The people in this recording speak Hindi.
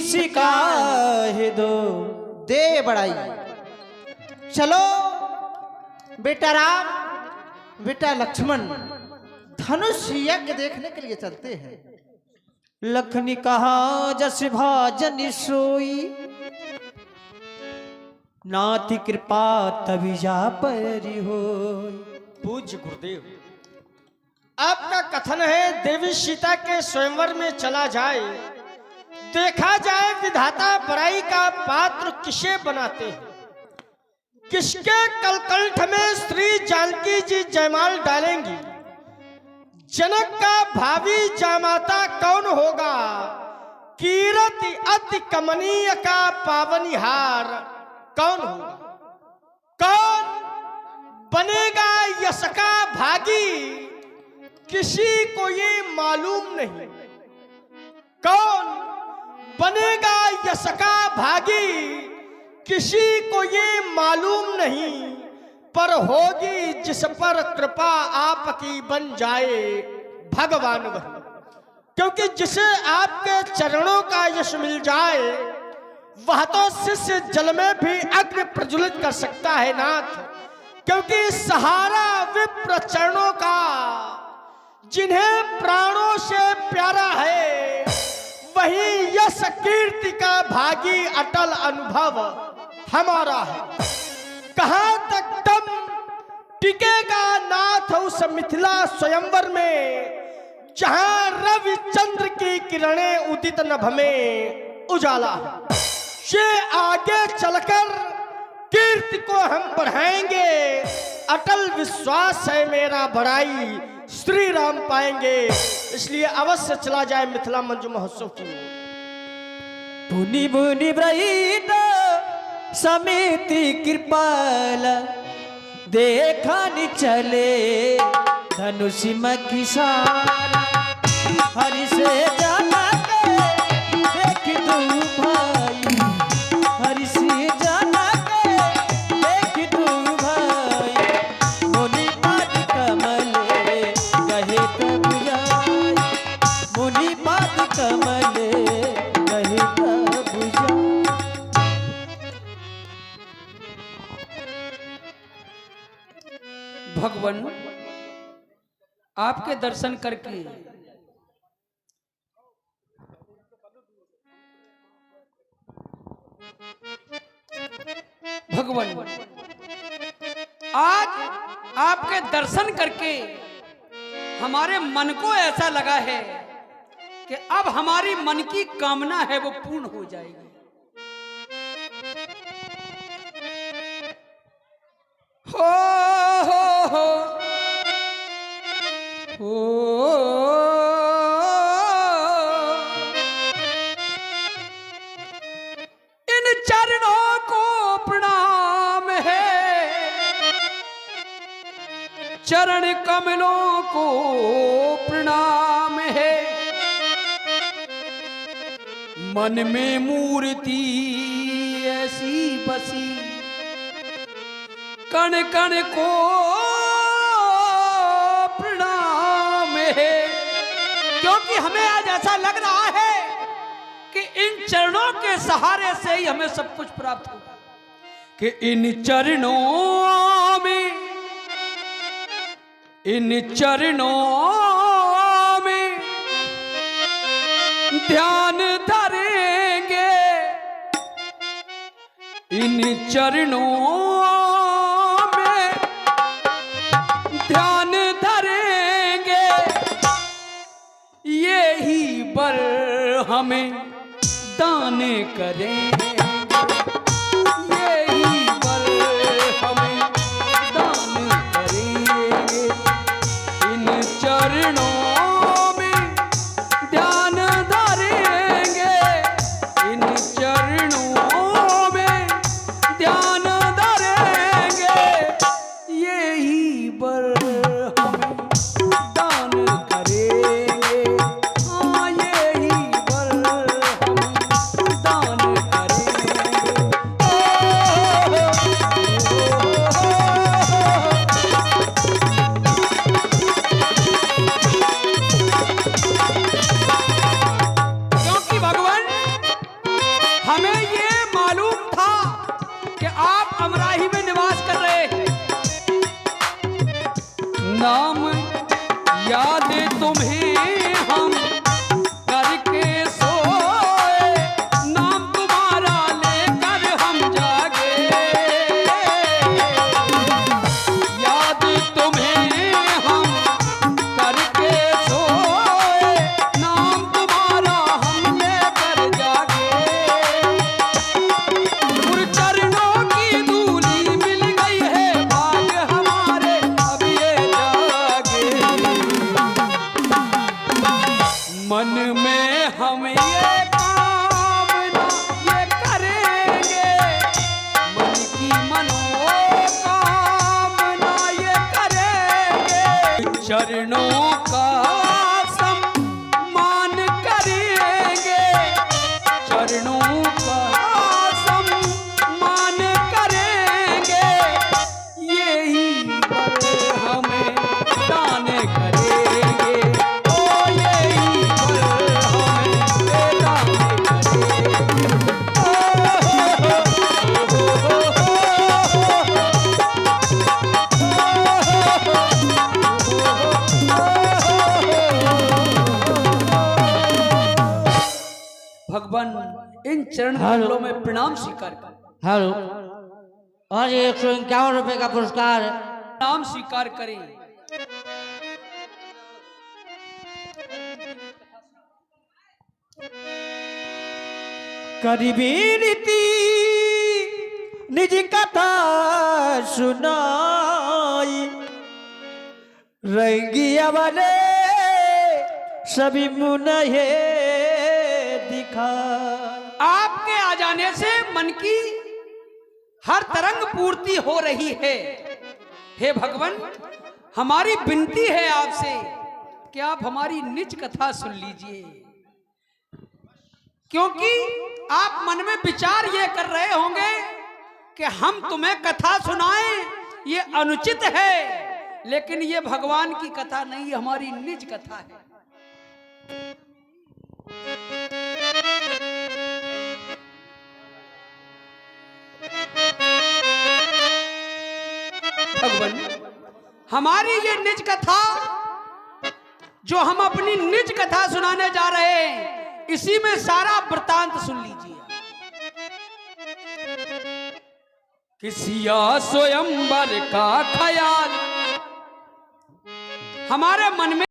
किसी का है दो दे बड़ाई। चलो बेटा राम बेटा लक्ष्मण धनुष यज्ञ देखने के लिए चलते हैं। लखनी कहा जस भाजन सोई, नाति कृपा तभी जा परी हो। पूज्य गुरुदेव, आपका कथन है देवी सीता के स्वयंवर में चला जाए, देखा जाए विधाता बड़ाई का पात्र किसे बनाते हैं, किसके कलकंठ में श्री जानकी जी जयमाल डालेंगी, जनक का भावी जामाता कौन होगा, कीरति अति कमनीय का पावनिहार कौन होगा, कौन बनेगा यश का भागी, किसी को ये मालूम नहीं, कौन बनेगा यश का भागी, किसी को ये मालूम नहीं, पर होगी जिस पर कृपा आपकी बन जाए भगवान वही। क्योंकि जिसे आपके चरणों का यश मिल जाए वह तो शिष्य जल में भी अग्नि प्रज्वलित कर सकता है नाथ। क्योंकि सहारा विप्र चरणों का, जिन्हें प्राणों से प्यारा है, वही यश कीर्ति का भागी अटल अनुभव हमारा है। कहां तक दम टिकेगा नाथ उस मिथिला स्वयंवर में, जहां रवि चंद्र की किरणें उदित नभ में उजाला है। ये आगे चलकर कीर्ति को हम बढ़ाएंगे, अटल विश्वास है मेरा बड़ाई श्री राम पाएंगे। इसलिए अवश्य चला जाए मिथिला मंजू महोत्सव की। पुनि मुनि ब्रहीत समिति कृपाल, देखा नि चले धनुष किसान, हरि से जाना के देख तू भाई, हरि से जाना के देख तू भाई, मुनि पाद कमले कहे तब जाय, मुनि पाद कमले कहे तब जाय। भगवान आपके दर्शन करके भगवान आज आपके दर्शन करके हमारे मन को ऐसा लगा है कि अब हमारी मन की कामना है वो पूर्ण हो जाएगी। हो हो इन चरणों को प्रणाम है, चरण कमलों को प्रणाम है, मन में मूर्ति ऐसी बसी, कण कण को प्रणाम है। क्योंकि हमें आज ऐसा लग रहा है कि इन चरणों के सहारे से ही हमें सब कुछ प्राप्त होगा, कि इन चरणों में, इन चरणों में ध्यान धरेंगे, इन चरणों ध्यान धरेंगे, यही बर हमें दान करेंगे, यही बर हमें दान करेंगे, इन चरणों में ध्यान धरेंगे, इन चरणों में ध्यान धरेंगे, यही बर दान करेंगे। मन में हम ये कामना ये करेंगे, मन की मनोकामना ये करेंगे, चरणों का सम्मान करेंगे, चरणों का सम्मान करेंगे, यही वर हमें दान करेंगे, ओ यही वर हमें दान करेंगे। भगवान इन चरण कमलों में प्रणाम स्वीकार कर। हेलो, और ये 151 रुपए का पुरस्कार है। नाम स्वीकार करें। करीबी रीति निज कथा सुनाई, रंगी अवले सभी मुनहे दिखा। आपके आ जाने से मन की हर तरंग पूर्ति हो रही है। हे भगवान, हमारी विनती है आपसे कि आप हमारी निज कथा सुन लीजिए, क्योंकि आप मन में विचार ये कर रहे होंगे कि हम तुम्हें कथा सुनाएं, ये अनुचित है, लेकिन ये भगवान की कथा नहीं, हमारी निज कथा है। भगवान, हमारी ये निज कथा जो हम अपनी निज कथा सुनाने जा रहे हैं, इसी में सारा वृतांत सुन लीजिए। किसिया स्वयंवर का ख्याल हमारे मन में